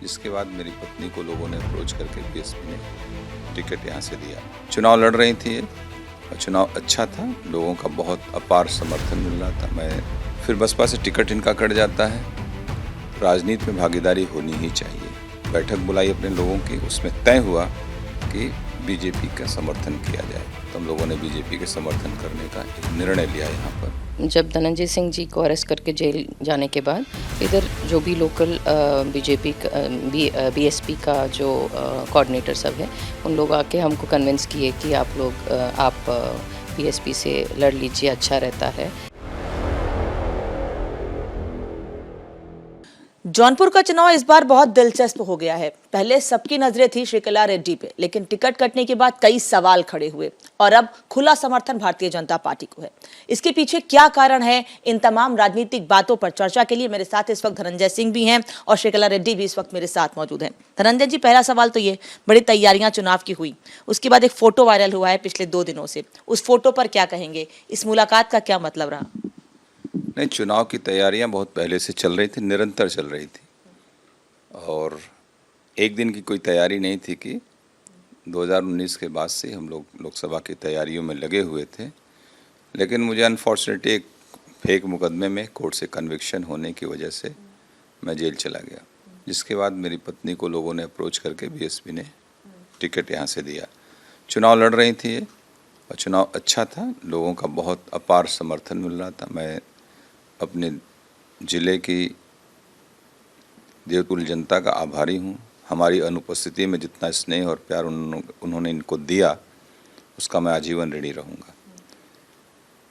जिसके बाद मेरी पत्नी को लोगों ने अप्रोच करके बीएसपी ने टिकट यहाँ से दिया। चुनाव लड़ रही थी और चुनाव अच्छा था, लोगों का बहुत अपार समर्थन मिल रहा था। मैं फिर बसपा से टिकट इनका कट जाता है, राजनीति में भागीदारी होनी ही चाहिए। बैठक बुलाई अपने लोगों की, उसमें तय हुआ कि बीजेपी का समर्थन किया जाए, तो हम लोगों ने बीजेपी के समर्थन करने का एक निर्णय लिया यहाँ पर। जब धनंजय सिंह जी को अरेस्ट करके जेल जाने के बाद इधर जो भी लोकल बीजेपी बीएसपी का जो कोऑर्डिनेटर सब है, उन लोग आके हमको कन्विंस किए कि आप बीएसपी से लड़ लीजिए, अच्छा रहता है। जौनपुर का चुनाव इस बार बहुत दिलचस्प हो गया है। पहले सबकी नजरें थी श्रीकला रेड्डी पे, लेकिन टिकट कटने के बाद कई सवाल खड़े हुए और अब खुला समर्थन भारतीय जनता पार्टी को है। इसके पीछे क्या कारण है, इन तमाम राजनीतिक बातों पर चर्चा के लिए मेरे साथ इस वक्त धनंजय सिंह भी हैं और श्रीकला रेड्डी भी इस वक्त मेरे साथ मौजूद हैं। धनंजय जी, पहला सवाल तो ये, बड़ी तैयारियां चुनाव की हुई, उसके बाद एक फोटो वायरल हुआ है पिछले 2 दिनों से, उस फोटो पर क्या कहेंगे? इस मुलाकात का क्या मतलब रहा? नहीं, चुनाव की तैयारियां बहुत पहले से चल रही थी, निरंतर चल रही थी, और एक दिन की कोई तैयारी नहीं थी कि 2019 के बाद से हम लोग लोकसभा की तैयारियों में लगे हुए थे। लेकिन मुझे अनफॉर्चुनेटली एक फेक मुकदमे में कोर्ट से कन्विक्शन होने की वजह से मैं जेल चला गया, जिसके बाद मेरी पत्नी को लोगों ने अप्रोच करके बीएसपी ने टिकट यहाँ से दिया। चुनाव लड़ रही थी और चुनाव अच्छा था, लोगों का बहुत अपार समर्थन मिल रहा था। मैं अपने ज़िले की देवतुल्य जनता का आभारी हूँ। हमारी अनुपस्थिति में जितना स्नेह और प्यार उन्होंने इनको दिया, उसका मैं आजीवन ऋणी रहूँगा।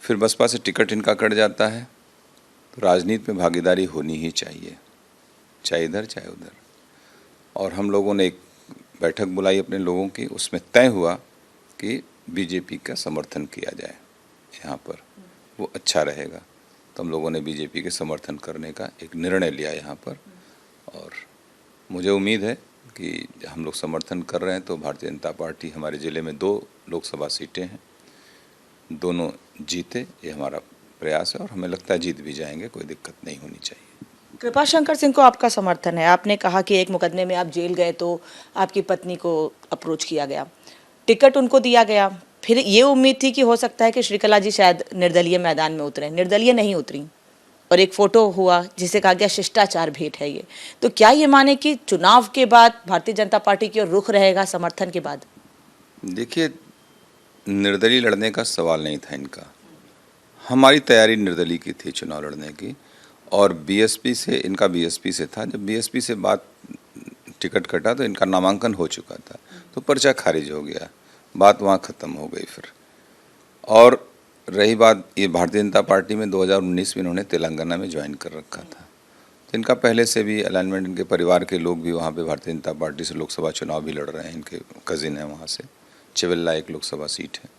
फिर बसपा से टिकट इनका कट जाता है, तो राजनीति में भागीदारी होनी ही चाहिए, चाहे इधर चाहे उधर। और हम लोगों ने एक बैठक बुलाई अपने लोगों की, उसमें तय हुआ कि बीजेपी का समर्थन किया जाए यहाँ पर, वो अच्छा रहेगा। तो हम लोगों ने बीजेपी के समर्थन करने का एक निर्णय लिया यहाँ पर, और मुझे उम्मीद है कि हम लोग समर्थन कर रहे हैं तो भारतीय जनता पार्टी, हमारे ज़िले में 2 लोकसभा सीटें हैं, दोनों जीते, ये हमारा प्रयास है और हमें लगता है जीत भी जाएंगे, कोई दिक्कत नहीं होनी चाहिए। कृपाशंकर सिंह को आपका समर्थन है। आपने कहा कि एक मुकदमे में आप जेल गए तो आपकी पत्नी को अप्रोच किया गया, टिकट उनको दिया गया, फिर ये उम्मीद थी कि हो सकता है कि श्रीकला जी शायद निर्दलीय मैदान में उतरें, निर्दलीय नहीं उतरी और एक फोटो हुआ जिसे कहा गया शिष्टाचार भेंट है ये। तो क्या ये माने कि चुनाव के बाद भारतीय जनता पार्टी की ओर रुख रहेगा समर्थन के बाद? देखिए, निर्दलीय लड़ने का सवाल नहीं था इनका, हमारी तैयारी निर्दलीय की थी चुनाव लड़ने की, और बीएसपी से, इनका बीएसपी से था। जब बीएसपी से बात टिकट कटा तो इनका नामांकन हो चुका था, तो पर्चा खारिज हो गया, बात वहाँ ख़त्म हो गई फिर। और रही बात ये भारतीय जनता पार्टी में 2019 में इन्होंने तेलंगाना में ज्वाइन कर रखा था, तो इनका पहले से भी अलाइनमेंट, इनके परिवार के लोग भी वहाँ पे भारतीय जनता पार्टी से लोकसभा चुनाव भी लड़ रहे हैं, इनके कज़िन हैं वहाँ से, चिवल्ला एक लोकसभा सीट है,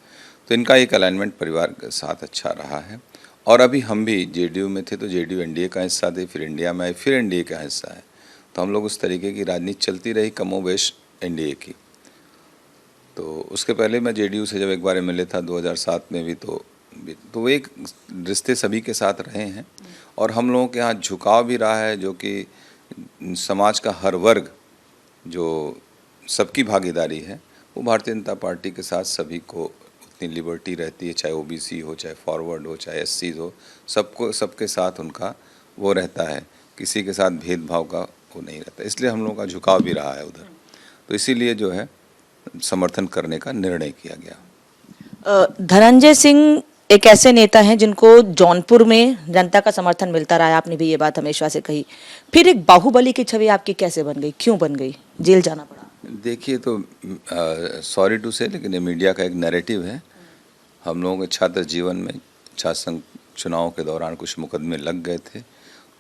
तो इनका एक अलाइनमेंट परिवार के साथ अच्छा रहा है। और अभी हम भी जेडीयू में थे तो जेडीयू एनडीए का हिस्सा थे, फिर इंडिया में आए, फिर एनडीए का हिस्सा है, तो हम लोग उस तरीके की राजनीति चलती रही कमोबेश एनडीए की। तो उसके पहले मैं जेडीयू से जब एक बार मिले था 2007 में भी, तो एक रिश्ते सभी के साथ रहे हैं, और हम लोगों के यहाँ झुकाव भी रहा है, जो कि समाज का हर वर्ग, जो सबकी भागीदारी है, वो भारतीय जनता पार्टी के साथ सभी को उतनी लिबर्टी रहती है, चाहे ओबीसी हो, चाहे फॉरवर्ड हो, चाहे एससी हो, सबको, सबके साथ उनका वो रहता है, किसी के साथ भेदभाव का वो नहीं रहता, इसलिए हम लोगों का झुकाव भी रहा है उधर, तो इसीलिए जो है समर्थन करने का निर्णय किया गया। धनंजय सिंह एक ऐसे नेता हैं जिनको जौनपुर में जनता का समर्थन मिलता रहा है, आपने भी ये बात हमेशा से कही, फिर एक बाहुबली की छवि आपकी कैसे बन गई, क्यों बन गई, जेल जाना पड़ा? देखिए, तो सॉरी टू से, लेकिन ये मीडिया का एक नैरेटिव है। हम लोगों के छात्र जीवन में छात्र संघ चुनाव के दौरान कुछ मुकदमे लग गए थे,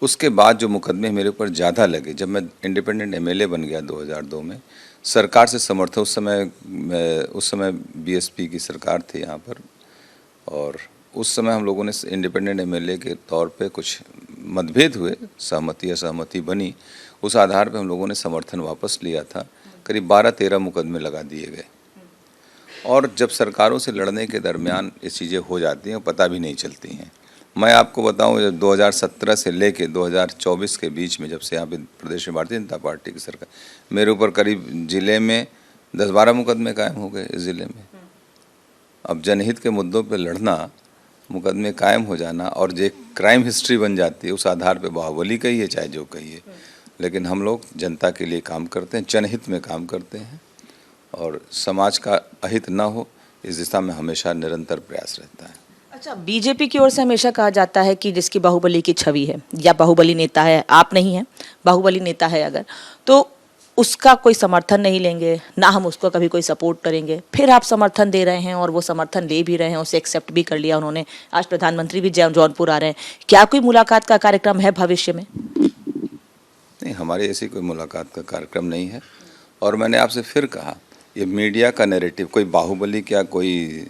उसके बाद जो मुकदमे मेरे ऊपर ज़्यादा लगे, जब मैं इंडिपेंडेंट एमएलए बन गया 2002 में, सरकार से समर्थन, उस समय बीएसपी की सरकार थी यहाँ पर, और उस समय हम लोगों ने इंडिपेंडेंट एमएलए के तौर पे कुछ मतभेद हुए, सहमति असहमति बनी, उस आधार पे हम लोगों ने समर्थन वापस लिया था। करीब 12-13 मुकदमे लगा दिए गए, और जब सरकारों से लड़ने के दरमियान ये चीज़ें हो जाती हैं, पता भी नहीं चलती हैं, मैं आपको बताऊं, जब 2017 से लेके 2024 के बीच में, जब से यहाँ पे प्रदेश में भारतीय जनता पार्टी की सरकार, मेरे ऊपर करीब जिले में 10-12 मुकदमे कायम हो गए इस ज़िले में। अब जनहित के मुद्दों पे लड़ना, मुकदमे कायम हो जाना और जो क्राइम हिस्ट्री बन जाती है, उस आधार पे बाहुबली कहिए चाहे जो कहिए, लेकिन हम लोग जनता के लिए काम करते हैं, जनहित में काम करते हैं और समाज का अहित ना हो इस दिशा में हमेशा निरंतर प्रयास रहता है। अच्छा, बीजेपी की ओर से हमेशा कहा जाता है कि जिसकी बाहुबली की छवि है या बाहुबली नेता है, आप नहीं हैं, बाहुबली नेता है अगर, तो उसका कोई समर्थन नहीं लेंगे, ना हम उसको कभी कोई सपोर्ट करेंगे। फिर आप समर्थन दे रहे हैं और वो समर्थन ले भी रहे हैं, उसे एक्सेप्ट भी कर लिया उन्होंने। आज प्रधानमंत्री भी जौनपुर आ रहे हैं, क्या कोई मुलाकात का कार्यक्रम है भविष्य में? नहीं, हमारी ऐसी कोई मुलाकात का कार्यक्रम नहीं है। और मैंने आपसे फिर कहा, ये मीडिया का नैरेटिव, कोई बाहुबली क्या कोई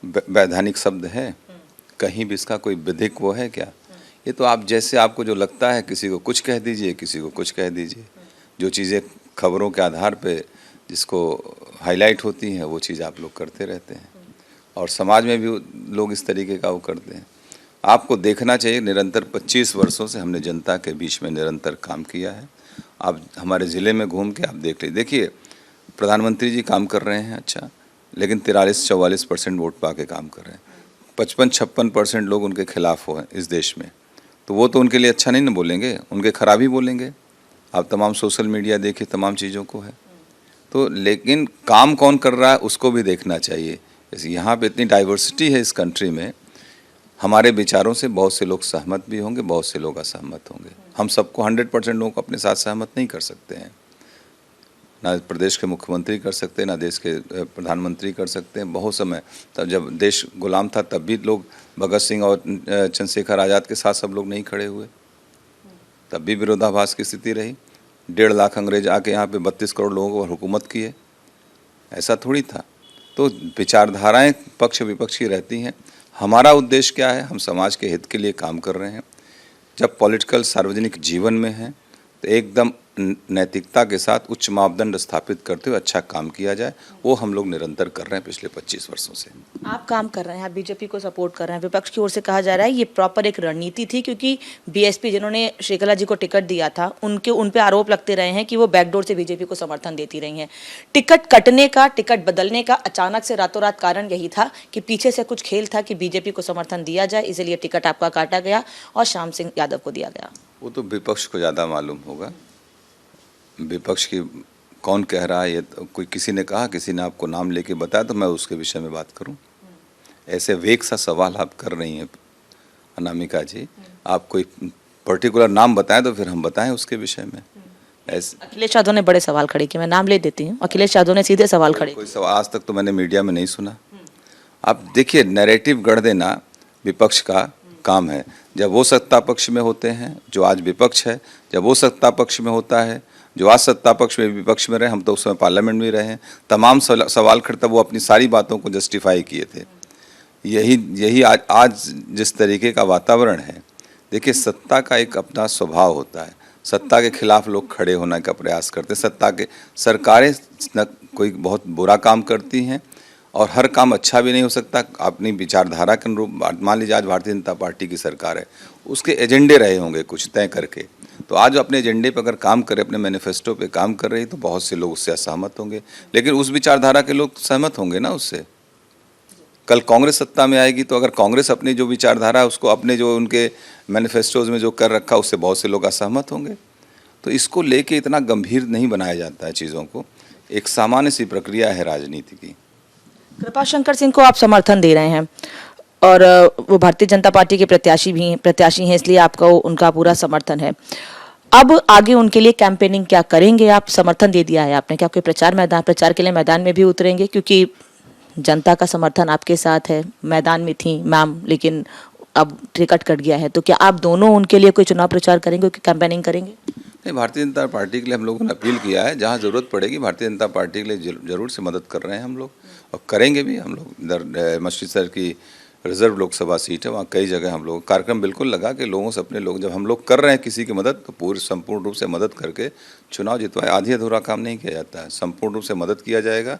वैधानिक शब्द है? कहीं भी इसका कोई विधिक वो है क्या? ये तो आप जैसे आपको जो लगता है, किसी को कुछ कह दीजिए, किसी को कुछ कह दीजिए। जो चीज़ें खबरों के आधार पे जिसको हाईलाइट होती हैं, वो चीज़ आप लोग करते रहते हैं और समाज में भी लोग इस तरीके का वो करते हैं। आपको देखना चाहिए, निरंतर 25 वर्षों से हमने जनता के बीच में निरंतर काम किया है। आप हमारे ज़िले में घूम के आप देख लीजिए। देखिए, प्रधानमंत्री जी काम कर रहे हैं अच्छा, लेकिन 43-44% वोट पा के काम कर रहे हैं। 55-56% लोग उनके खिलाफ हो इस देश में, तो वो तो उनके लिए अच्छा नहीं ना बोलेंगे, उनके खराब ही बोलेंगे। आप तमाम सोशल मीडिया देखिए, तमाम चीज़ों को है तो, लेकिन काम कौन कर रहा है उसको भी देखना चाहिए। जैसे यहाँ पे इतनी डाइवर्सिटी है इस कंट्री में, हमारे विचारों से बहुत से लोग सहमत भी होंगे, बहुत से लोग असहमत होंगे। हम सबको 100% लोगों को अपने साथ सहमत नहीं कर सकते हैं। ना प्रदेश के मुख्यमंत्री कर सकते हैं, ना देश के प्रधानमंत्री कर सकते हैं। बहुत समय तब जब देश गुलाम था तब भी लोग भगत सिंह और चंद्रशेखर आज़ाद के साथ सब लोग नहीं खड़े हुए, तब भी विरोधाभास की स्थिति रही। 1.5 लाख अंग्रेज आके यहाँ पे 32 करोड़ लोगों पर हुकूमत किए, ऐसा थोड़ी था। तो विचारधाराएं पक्ष विपक्ष की रहती हैं। हमारा उद्देश्य क्या है? हम समाज के हित के लिए काम कर रहे हैं। जब पॉलिटिकल सार्वजनिक जीवन में हैं तो एकदम नैतिकता के साथ उच्च मापदंड स्थापित करते हुए अच्छा काम किया जाए, वो हम लोग निरंतर कर रहे हैं पिछले 25 वर्षों से। आप काम कर रहे हैं, आप बीजेपी को सपोर्ट कर रहे हैं। विपक्ष की ओर से कहा जा रहा है ये प्रॉपर एक रणनीति थी, क्योंकि बीएसपी जिन्होंने श्रीकला जी को टिकट दिया था, उन पे आरोप लगते रहे हैं कि वो बैकडोर से बीजेपी को समर्थन देती रही हैं। टिकट कटने का, टिकट बदलने का अचानक से रातों रात कारण यही था कि पीछे से कुछ खेल था कि बीजेपी को समर्थन दिया जाए, इसलिए टिकट आपका काटा गया और श्याम सिंह यादव को दिया गया। वो तो विपक्ष को ज़्यादा मालूम होगा। विपक्ष की कौन कह रहा है, ये तो कोई किसी ने कहा, किसी ने आपको नाम लेके बताया तो मैं उसके विषय में बात करूं? ऐसे वेग सा सवाल आप कर रही हैं अनामिका जी। आप कोई पर्टिकुलर नाम बताएं तो फिर हम बताएं उसके विषय में। ऐसे अखिलेश यादव ने बड़े सवाल खड़े किए, मैं नाम ले देती हूँ। अखिलेश यादव ने सीधे सवाल खड़े, कोई सवाल आज तक तो मैंने मीडिया में नहीं सुना। आप देखिए, नैरेटिव गढ़ देना विपक्ष का काम है। जब वो सत्ता पक्ष में होते हैं, जो आज विपक्ष है, जब वो सत्ता पक्ष में होता है, जो आज सत्ता पक्ष में विपक्ष में रहे, हम तो उस समय पार्लियामेंट में रहे हैं, तमाम सवाल खड़े, तब वो अपनी सारी बातों को जस्टिफाई किए थे। यही आज जिस तरीके का वातावरण है, देखिए सत्ता का एक अपना स्वभाव होता है। सत्ता के खिलाफ लोग खड़े होने का प्रयास करते हैं। सत्ता के सरकारें न कोई बहुत बुरा काम करती हैं और हर काम अच्छा भी नहीं हो सकता अपनी विचारधारा के अनुरूप। मान लीजिए आज भारतीय जनता पार्टी की सरकार है, उसके एजेंडे रहे होंगे कुछ तय करके, तो आज अपने एजेंडे पर अगर काम करे, अपने मैनिफेस्टो पे काम कर रही, तो बहुत से लोग उससे असहमत होंगे, लेकिन उस विचारधारा के लोग सहमत होंगे ना उससे। कल कांग्रेस सत्ता में आएगी तो अगर कांग्रेस अपनी जो विचारधारा उसको अपने जो उनके मैनिफेस्टोज में जो कर रखा, उससे बहुत से लोग असहमत होंगे। तो इसको लेके इतना गंभीर नहीं बनाया जाता है चीज़ों को, एक सामान्य सी प्रक्रिया है राजनीति की। कृपाशंकर सिंह को आप समर्थन दे रहे हैं और वो भारतीय जनता पार्टी के प्रत्याशी हैं, इसलिए आपका उनका पूरा समर्थन है। अब आगे उनके लिए कैंपेनिंग क्या करेंगे आप? समर्थन दे दिया है आपने, क्या कोई प्रचार के लिए मैदान में भी उतरेंगे? क्योंकि जनता का समर्थन आपके साथ है, मैदान में थी मैम, लेकिन अब टिकट कट गया है, तो क्या आप दोनों उनके लिए कोई चुनाव प्रचार करेंगे, कैंपेनिंग करेंगे? नहीं, भारतीय जनता पार्टी के लिए हम लोगों ने अपील किया है, जहाँ ज़रूरत पड़ेगी भारतीय जनता पार्टी के लिए जरूर से मदद कर रहे हैं हम लोग, और करेंगे भी हम लोग। इधर मछली की रिजर्व लोकसभा सीट है, वहाँ कई जगह हम लोग कार्यक्रम बिल्कुल लगा के लोगों से, अपने लोग जब हम लोग कर रहे हैं किसी की मदद, तो पूरी संपूर्ण रूप से मदद करके चुनाव जितवाए। आधी अधूरा काम नहीं किया जाता है, संपूर्ण रूप से मदद किया जाएगा।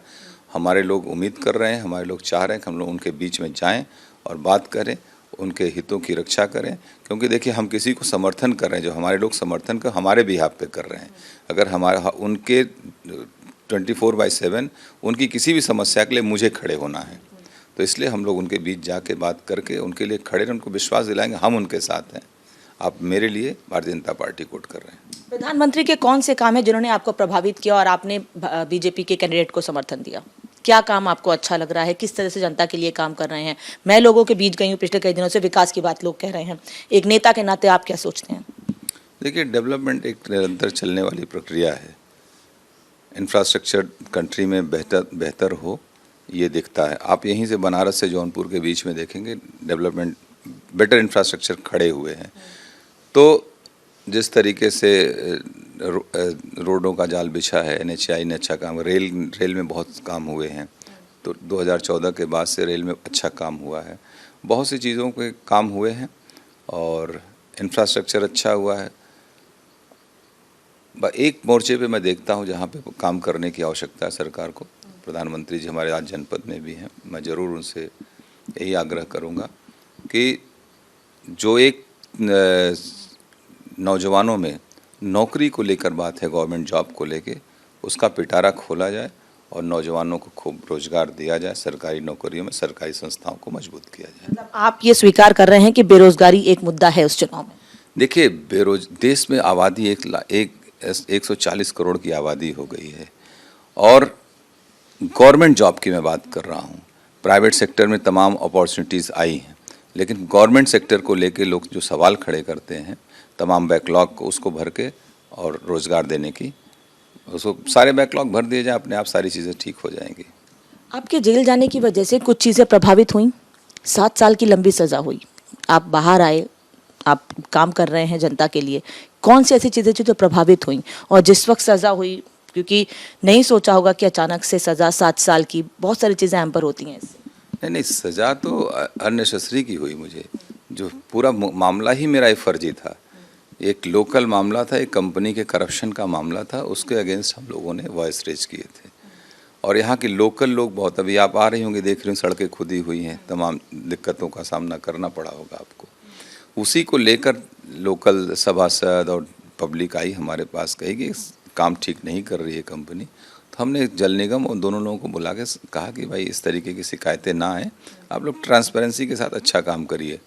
हमारे लोग उम्मीद कर रहे हैं, हमारे लोग चाह रहे हैं कि हम लोग उनके बीच में जाएँ और बात करें उनके हितों की रक्षा करें, क्योंकि देखिए हम किसी को समर्थन कर रहे हैं, जो हमारे लोग समर्थन का हमारे बिहाफ पे कर रहे हैं। अगर हमारा उनके 24/7 उनकी किसी भी समस्या के लिए मुझे खड़े होना है, तो इसलिए हम लोग उनके बीच जाके बात करके उनके लिए खड़े रहें, उनको विश्वास दिलाएंगे हम उनके साथ हैं, आप मेरे लिए भारतीय जनता पार्टी वोट कर रहे हैं। प्रधानमंत्री के कौन से काम है जिन्होंने आपको प्रभावित किया और आपने बीजेपी के कैंडिडेट को समर्थन दिया? क्या काम आपको अच्छा लग रहा है? किस तरह से जनता के लिए काम कर रहे हैं? मैं लोगों के बीच गई हूँ पिछले कई दिनों से, विकास की बात लोग कह रहे हैं। एक नेता के नाते आप क्या सोचते हैं? देखिए, डेवलपमेंट एक निरंतर चलने वाली प्रक्रिया है। इंफ्रास्ट्रक्चर कंट्री में बेहतर हो, ये दिखता है। आप यहीं से बनारस से जौनपुर के बीच में देखेंगे डेवलपमेंट, बेटर इंफ्रास्ट्रक्चर खड़े हुए हैं। तो जिस तरीके से रोडों का जाल बिछा है, NHAI ने अच्छा काम, रेल में बहुत काम हुए हैं, तो 2014 के बाद से रेल में अच्छा काम हुआ है। बहुत सी चीज़ों के काम हुए हैं और इंफ्रास्ट्रक्चर अच्छा हुआ है। एक मोर्चे पे मैं देखता हूँ जहाँ पे काम करने की आवश्यकता है सरकार को। प्रधानमंत्री जी हमारे आज जनपद में भी हैं, मैं ज़रूर उनसे यही आग्रह करूँगा कि जो एक नौजवानों में नौकरी को लेकर बात है, गवर्नमेंट जॉब को लेके, उसका पिटारा खोला जाए और नौजवानों को खूब रोजगार दिया जाए। सरकारी नौकरियों में सरकारी संस्थाओं को मजबूत किया जाए। मतलब आप ये स्वीकार कर रहे हैं कि बेरोजगारी एक मुद्दा है उस चुनाव में? देखिए, देश में आबादी 140 करोड़ की आबादी हो गई है और गवर्नमेंट जॉब की मैं बात कर रहा हूँ। प्राइवेट सेक्टर में तमाम अपॉर्चुनिटीज़ आई हैं, लेकिन गवर्नमेंट सेक्टर को लेके लोग जो सवाल खड़े करते हैं, तमाम बैकलॉग को उसको भर के और रोज़गार देने की, उसको सारे बैकलॉग भर दिए जाए, अपने आप सारी चीज़ें ठीक हो जाएंगी। आपके जेल जाने की वजह से कुछ चीज़ें प्रभावित हुई। 7 साल की लंबी सज़ा हुई, आप बाहर आए, आप काम कर रहे हैं जनता के लिए। कौन सी ऐसी चीज़ें जो प्रभावित हुई? और जिस वक्त सज़ा हुई, क्योंकि नहीं सोचा होगा कि अचानक से सज़ा 7 साल की, बहुत सारी चीज़ें हैम्पर होती हैं इससे। नहीं, सज़ा तो अननेसेसरी की हुई मुझे। जो पूरा मामला ही मेरा एक फर्जी था, एक लोकल मामला था, एक कंपनी के करप्शन का मामला था, उसके अगेंस्ट हम लोगों ने वॉइस रेज किए थे। और यहाँ के लोकल लोग बहुत, अभी आप आ रही होंगी, देख रही हूँ सड़कें खुदी हुई हैं, तमाम दिक्कतों का सामना करना पड़ा होगा आपको। उसी को लेकर लोकल सभासद और पब्लिक आई हमारे पास, कही कि काम ठीक नहीं कर रही है कंपनी। तो हमने जल निगम और दोनों लोगों को बुला के कहा कि भाई इस तरीके की शिकायतें ना आए, आप लोग ट्रांसपेरेंसी के साथ अच्छा काम करिए।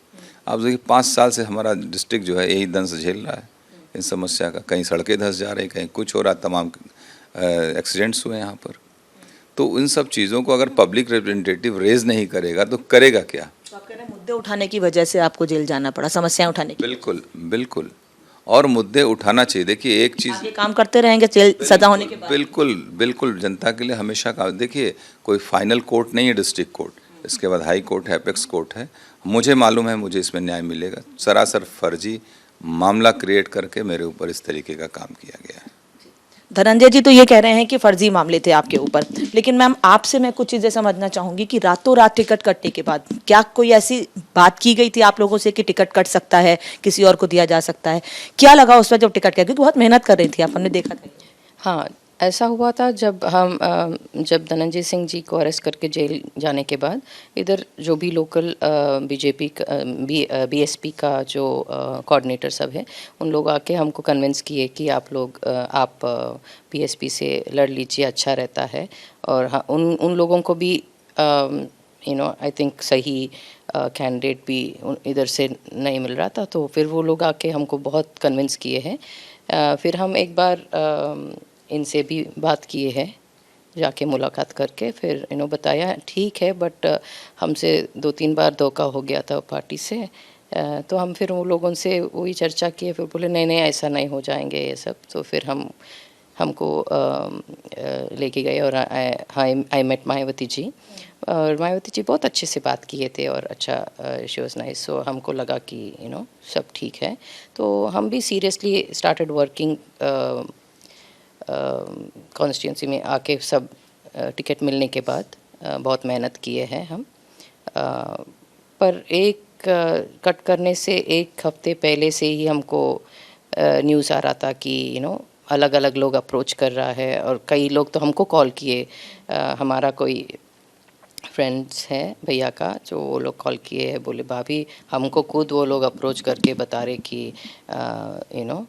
आप देखिए 5 साल से हमारा डिस्ट्रिक्ट जो है यही दंश झेल रहा है इन समस्या का। कहीं सड़कें धंस जा रही, कहीं कुछ हो रहा, तमाम एक्सीडेंट्स हुए यहाँ पर। तो इन सब चीज़ों को अगर पब्लिक रिप्रेजेंटेटिव रेज नहीं करेगा तो करेगा क्या? तो आप कह रहे हैं मुद्दे उठाने की वजह से आपको जेल जाना पड़ा, समस्याएं उठाने की? बिल्कुल बिल्कुल, और मुद्दे उठाना चाहिए। देखिए, एक चीज़, आगे काम करते रहेंगे जेल सजा होने के बाद? बिल्कुल बिल्कुल, जनता के लिए हमेशा का। देखिए, कोई फाइनल कोर्ट नहीं है डिस्ट्रिक्ट कोर्ट, इसके बाद हाई कोर्ट है, एपेक्स कोर्ट है। मुझे मालूम है मुझे इसमें न्याय मिलेगा। सरासर फर्जी मामला क्रिएट करके मेरे ऊपर इस तरीके का काम किया गया है। धनंजय जी तो ये कह रहे हैं कि फर्जी मामले थे आपके ऊपर, लेकिन मैम आपसे मैं कुछ चीज़ें समझना चाहूँगी कि रातों रात टिकट कटने के बाद क्या कोई ऐसी बात की गई थी आप लोगों से कि टिकट कट सकता है, किसी और को दिया जा सकता है? क्या लगा उस वक्त जब टिकट कटा? क्योंकि बहुत मेहनत कर रही थी आप, हमने देखा था। हाँ, ऐसा हुआ था जब जब धनंजय सिंह जी को अरेस्ट करके जेल जाने के बाद इधर जो भी लोकल बीजेपी बीएसपी का जो कोऑर्डिनेटर सब है, उन लोग आके हमको कन्विंस किए कि आप बीएसपी से लड़ लीजिए, अच्छा रहता है। और हाँ, उन लोगों को भी आई थिंक सही कैंडिडेट भी इधर से नहीं मिल रहा था, तो फिर वो लोग आके हमको बहुत कन्विंस किए हैं। फिर हम एक बार इनसे भी बात किए हैं, जाके मुलाकात करके फिर बताया ठीक है, बट हमसे 2-3 बार धोखा हो गया था पार्टी से। तो हम फिर वो लोगों से वही चर्चा किए, फिर बोले नहीं ऐसा नहीं हो जाएंगे ये सब। तो फिर हमको लेके गए और आई मेट मायावती जी, और मायावती जी बहुत अच्छे से बात किए थे और अच्छा शी वाज नाइस। सो हमको लगा कि सब ठीक है, तो हम भी सीरियसली स्टार्टेड वर्किंग कॉन्स्टिट्यूंसी में आके। सब टिकट मिलने के बाद बहुत मेहनत किए हैं हम, पर एक कट करने से 1 हफ्ते पहले से ही हमको न्यूज़ आ रहा था कि अलग अलग लोग अप्रोच कर रहा है, और कई लोग तो हमको कॉल किए। हमारा कोई फ्रेंड्स हैं भैया का, जो वो लोग कॉल किए हैं, बोले भाभी हमको खुद वो लोग अप्रोच करके बता रहे कि यू नो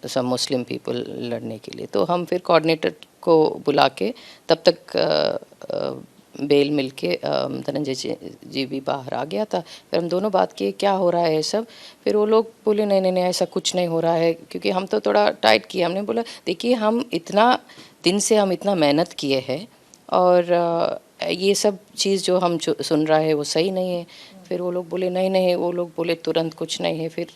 सब मुस्लिम पीपल लड़ने के लिए। तो हम फिर कोऑर्डिनेटर को बुला के तब तक बेल मिल के धनंजय जी भी बाहर आ गया था। फिर हम दोनों बात किए क्या हो रहा है सब। फिर वो लोग बोले नहीं नहीं नहीं ऐसा कुछ नहीं हो रहा है, क्योंकि हम तो थोड़ा टाइट किए। हमने बोला देखिए हम इतना दिन से हम इतना मेहनत किए हैं और ये सब चीज़ जो हम सुन रहा है वो सही नहीं है। फिर वो लोग बोले नहीं नहीं, वो लोग बोले तुरंत कुछ नहीं है, फिर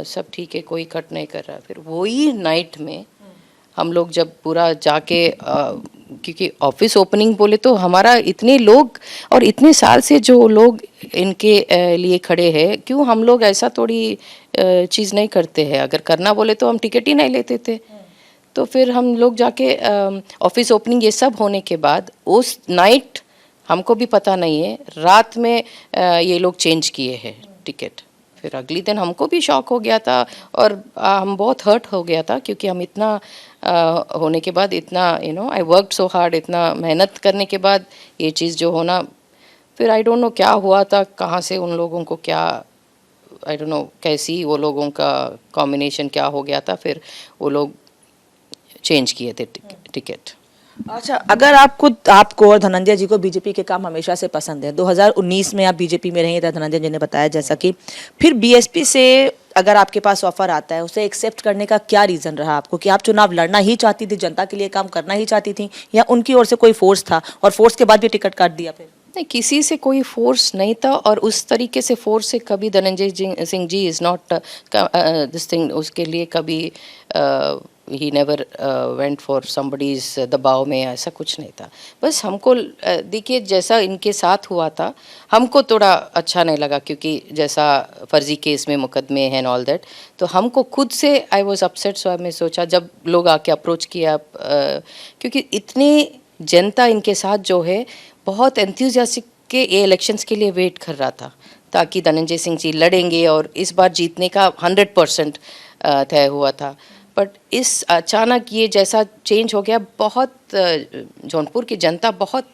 सब ठीक है, कोई कट नहीं कर रहा। फिर वही नाइट में हम लोग जब पूरा जाके क्योंकि ऑफिस ओपनिंग बोले तो हमारा इतने लोग और इतने साल से जो लोग इनके लिए खड़े हैं, क्यों हम लोग ऐसा थोड़ी चीज़ नहीं करते हैं। अगर करना बोले तो हम टिकट ही नहीं लेते थे। तो फिर हम लोग जाके ऑफिस ओपनिंग ये सब होने के बाद उस नाइट हमको भी पता नहीं है, रात में ये लोग चेंज किए हैं टिकट। फिर अगली दिन हमको भी शॉक हो गया था और हम बहुत हर्ट हो गया था, क्योंकि हम इतना होने के बाद इतना आई वर्कड सो हार्ड, इतना मेहनत करने के बाद ये चीज़ जो होना, फिर आई डोंट नो क्या हुआ था, कहाँ से उन लोगों को क्या आई डोंट नो कैसी वो लोगों का कॉम्बिनेशन क्या हो गया था, फिर वो लोग चेंज किए थे टिकट। अच्छा, अगर आपको और धनंजय जी को बीजेपी के काम हमेशा से पसंद है, 2019 में आप बीजेपी में रही थे, धनंजय जी ने बताया जैसा कि, फिर बीएसपी से अगर आपके पास ऑफर आता है उसे एक्सेप्ट करने का क्या रीजन रहा आपको, कि आप चुनाव लड़ना ही चाहती थी, जनता के लिए काम करना ही चाहती थी, या उनकी ओर से कोई फोर्स था और फोर्स के बाद भी टिकट काट दिया? फिर नहीं, किसी से कोई फोर्स नहीं था, और उस तरीके से फोर्स से कभी धनंजय सिंह जी इज़ नॉट दिस थिंग, उसके लिए कभी he never went for somebody's दबाव में, ऐसा कुछ नहीं था। बस हमको देखिए जैसा इनके साथ हुआ था हमको थोड़ा अच्छा नहीं लगा, क्योंकि जैसा फर्जी केस में मुकदमे हैं ऑल दैट, तो हमको खुद से आई वॉज अपसेट। सो हमने सोचा जब लोग आके अप्रोच किया, क्योंकि इतनी जनता इनके साथ जो है बहुत एंथुसियास्टिक के ये इलेक्शंस के लिए वेट कर रहा था, ताकि धनंजय सिंह जी लड़ेंगे और इस बार जीतने का 100% तय हुआ था। बट इस अचानक ये जैसा चेंज हो गया, बहुत जौनपुर की जनता बहुत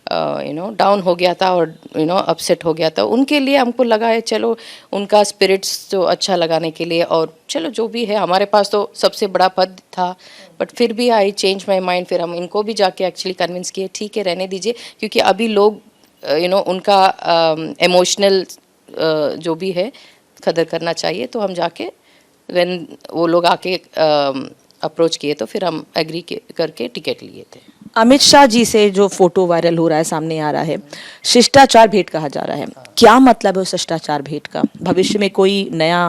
डाउन हो गया था और अपसेट हो गया था। उनके लिए हमको लगा है चलो उनका स्पिरिट्स जो अच्छा लगाने के लिए, और चलो जो भी है, हमारे पास तो सबसे बड़ा पद था, बट फिर भी आई चेंज माई माइंड। फिर हम इनको भी जाके एक्चुअली कन्विंस किए ठीक है रहने दीजिए, क्योंकि अभी लोग उनका इमोशनल जो भी है कदर करना चाहिए। तो हम जाके व्हेन वो लोग आके अप्रोच किए तो फिर हम एग्री करके टिकट लिए थे। अमित शाह जी से जो फोटो वायरल हो रहा है, सामने आ रहा है, शिष्टाचार भेंट कहा जा रहा है, क्या मतलब है उस शिष्टाचार भेंट का? भविष्य में कोई नया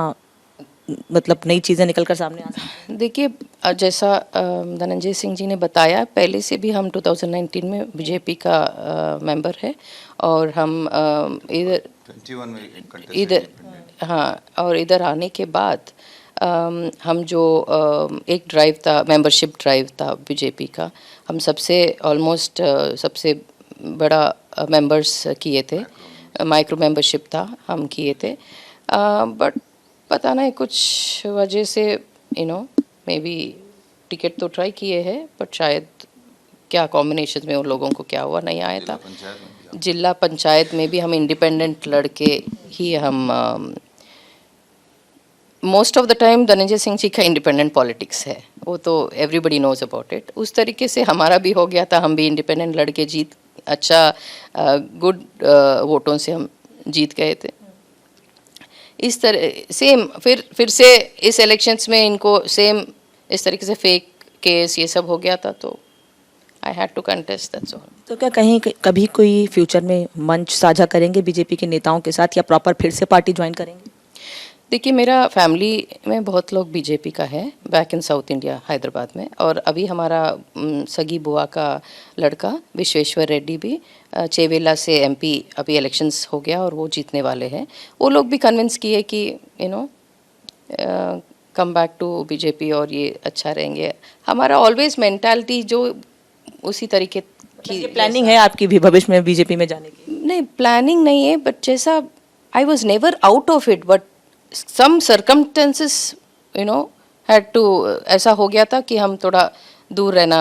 मतलब नई चीजें निकल कर सामने आ सकती हैं? देखिए जैसा धनंजय सिंह जी ने बताया, पहले से भी हम 2019 में बीजेपी का मेंबर है, और हम इधर 21 में इधर हाँ, और इधर आने के बाद हम जो एक ड्राइव था, मेंबरशिप ड्राइव था बीजेपी का, हम सबसे ऑलमोस्ट सबसे बड़ा मेंबर्स किए थे, माइक्रो मेंबरशिप था, हम किए थे। बट पता नहीं कुछ वजह से मे बी टिकट तो ट्राई किए हैं, बट शायद क्या कॉम्बिनेशन में उन लोगों को क्या हुआ नहीं आया था। जिला पंचायत में भी हम इंडिपेंडेंट लड़के ही हम most of the time Dhananjay Singh ji का इंडिपेंडेंट पॉलिटिक्स है, वो तो एवरीबडी नोज अबाउट इट। उस तरीके से हमारा भी हो गया था, हम भी इंडिपेंडेंट लड़के जीत अच्छा गुड वोटों से हम जीत गए थे। इस तरह सेम फिर से इस इलेक्शंस में इनको सेम इस तरीके से फेक केस ये सब हो गया था, तो I had to contest, that's all. तो क्या कहीं कभी कोई फ्यूचर में मंच साझा करेंगे बीजेपी के नेताओं के साथ, या प्रॉपर फिर से पार्टी ज्वाइन करेंगे? देखिए मेरा फैमिली में बहुत लोग बीजेपी का है, back in south India Hyderabad में, और अभी हमारा सगी बुआ का लड़का विश्वेश्वर रेड्डी भी चेवेला से एमपी अभी इलेक्शंस हो गया और वो जीतने वाले हैं। वो लोग भी कन्विंस किए कि कम बैक टू बीजेपी और ये अच्छा रहेंगे। हमारा ऑलवेज मेंटालिटी जो उसी तरीके की प्लानिंग है आपकी भी भविष्य में बीजेपी में जाने की? नहीं, प्लानिंग नहीं है, बट जैसा I was never out of it, but some circumstances had to ऐसा हो गया था कि हम थोड़ा दूर रहना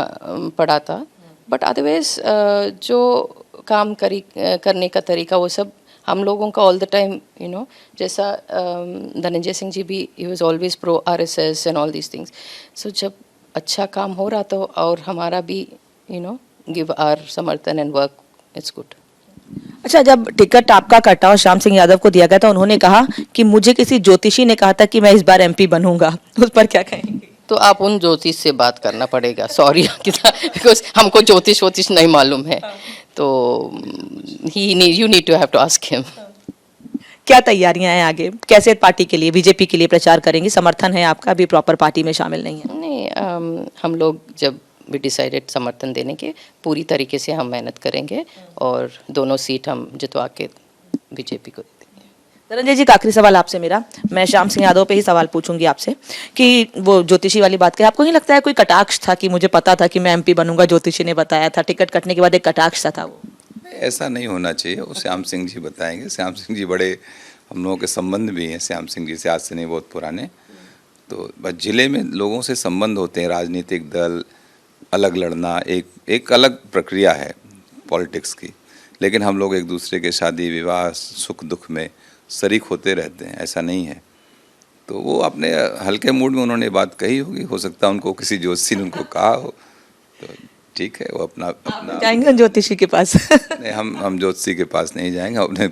पड़ा था। बट अदरवाइज जो काम करने का तरीका वो सब हम लोगों का ऑल द टाइम जैसा धनंजय सिंह जी भी he was always pro RSS and all these things. So जब अच्छा काम हो रहा तो और हमारा भी गिव आवर समर्थन एंड वर्क, इट्स गुड। अच्छा, जब टिकट आपका कटा और श्याम सिंह यादव को दिया गया था, उन्होंने कहा कि मुझे किसी ज्योतिषी ने कहा था कि मैं इस बार एमपी बनूंगा, उस पर क्या कहेंगे? तो आप उन ज्योतिष से बात करना पड़ेगा, सॉरी बिकॉज हमको ज्योतिष नहीं मालूम है, तो you need to have to ask him. क्या तैयारियां हैं आगे, कैसे पार्टी के लिए, बीजेपी के लिए प्रचार करेंगी? समर्थन है आपका, अभी प्रॉपर पार्टी में शामिल नहीं है? नहीं, हम लोग जब भी डिसाइडेड समर्थन देने के पूरी तरीके से हम मेहनत करेंगे और दोनों सीट हम जितवा के बीजेपी को देंगे। धनंजय जी, एक आखिरी सवाल आपसे मेरा, मैं श्याम सिंह यादव पे ही सवाल पूछूंगी आपसे कि वो ज्योतिषी वाली बात कही, आपको नहीं लगता है कोई कटाक्ष था कि मुझे पता था कि मैं एमपी बनूंगा, ज्योतिषी ने बताया था, टिकट कटने के बाद एक कटाक्ष था वो? ऐसा नहीं होना चाहिए, वो श्याम सिंह जी बताएंगे। श्याम सिंह जी बड़े, हम लोगों के संबंध भी हैं श्याम सिंह जी से, आज से नहीं बहुत पुराने। तो बस जिले में लोगों से संबंध होते हैं, राजनीतिक दल अलग लड़ना एक अलग प्रक्रिया है पॉलिटिक्स की, लेकिन हम लोग एक दूसरे के शादी विवाह सुख दुख में शरीक होते रहते हैं, ऐसा नहीं है। तो वो अपने हल्के मूड में उन्होंने बात कही होगी, हो सकता है उनको किसी ज्योतिषी ने उनको कहा हो, तो ठीक है, वो अपना जाएंगे ज्योतिषी के पास? नहीं, हम ज्योतिषी के पास नहीं जाएंगे, अपने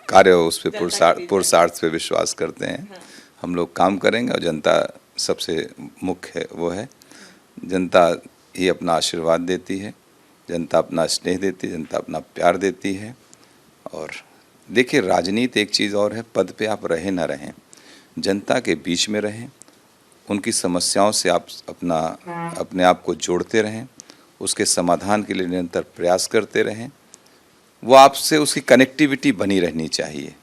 कार्य उस पर पुरुषार्थ पे विश्वास करते हैं। हम लोग काम करेंगे और जनता सबसे मुख्य वो है, जनता ही अपना आशीर्वाद देती है, जनता अपना स्नेह देती है, जनता अपना प्यार देती है। और देखिए, राजनीति एक चीज़ और है, पद पे आप रहें ना रहें, जनता के बीच में रहें, उनकी समस्याओं से आप अपने आप को जोड़ते रहें, उसके समाधान के लिए निरंतर प्रयास करते रहें, वो आपसे उसकी कनेक्टिविटी बनी रहनी चाहिए।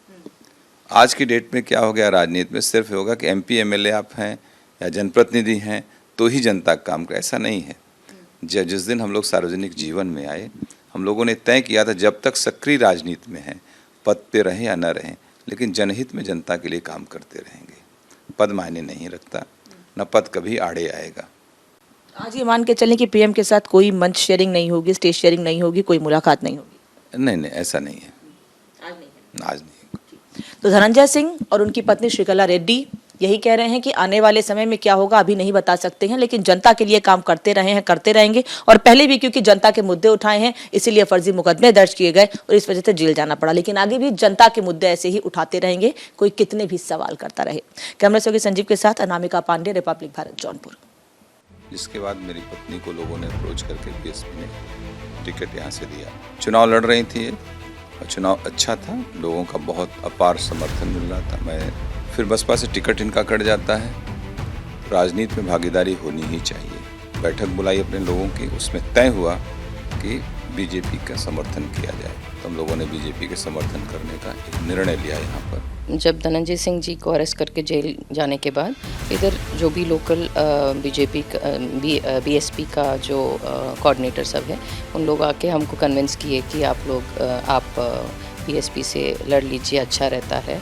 आज की डेट में क्या हो गया राजनीति में, सिर्फ होगा कि एमपी एमएलए आप हैं या जनप्रतिनिधि हैं तो ही जनता का काम करे, ऐसा नहीं है। जिस दिन हम लोग सार्वजनिक जीवन में आए, हम लोगों ने तय किया था जब तक सक्रिय राजनीति में हैं, पद पे रहें या न रहें, लेकिन जनहित में जनता के लिए काम करते रहेंगे। पद मायने नहीं रखता, न पद कभी आड़े आएगा। आज ये मान के चलें कि पीएम के साथ कोई मंच शेयरिंग नहीं होगी, स्टेज शेयरिंग नहीं होगी, कोई मुलाकात नहीं होगी? नहीं, ऐसा नहीं है, आज नहीं। तो धनंजय सिंह और उनकी पत्नी श्रीकला रेड्डी यही कह रहे हैं कि आने वाले समय में क्या होगा अभी नहीं बता सकते हैं, लेकिन जनता के लिए काम करते रहे हैं, करते रहेंगे। और पहले भी क्योंकि जनता के मुद्दे उठाए हैं, इसीलिए फर्जी मुकदमे दर्ज किए गए और इस वजह से जेल जाना पड़ा, लेकिन आगे भी जनता के मुद्दे ऐसे ही उठाते रहेंगे, कोई कितने भी सवाल करता रहे। कैमरा सहयोगी संजीव के साथ अनामिका पांडे, रिपब्लिक भारत, जौनपुर। जिसके बाद मेरी पत्नी को लोगों ने अप्रोच करके बीएसपी ने टिकट यहाँ से दिया। चुनाव लड़ रही थी और चुनाव अच्छा था, लोगों का बहुत अपार समर्थन मिल रहा था। मैं फिर बसपा से टिकट इनका कट जाता है, राजनीति में भागीदारी होनी ही चाहिए। बैठक बुलाई अपने लोगों की, उसमें तय हुआ कि बीजेपी का समर्थन किया जाए, तो हम लोगों ने बीजेपी के समर्थन करने का एक निर्णय लिया। यहाँ पर जब धनंजय सिंह जी को अरेस्ट करके जेल जाने के बाद इधर जो भी लोकल बीजेपी बीएसपी का जो कोऑर्डिनेटर सब है, उन लोग आके हमको कन्विंस किए कि आप लोग बीएसपी से लड़ लीजिए, अच्छा रहता है।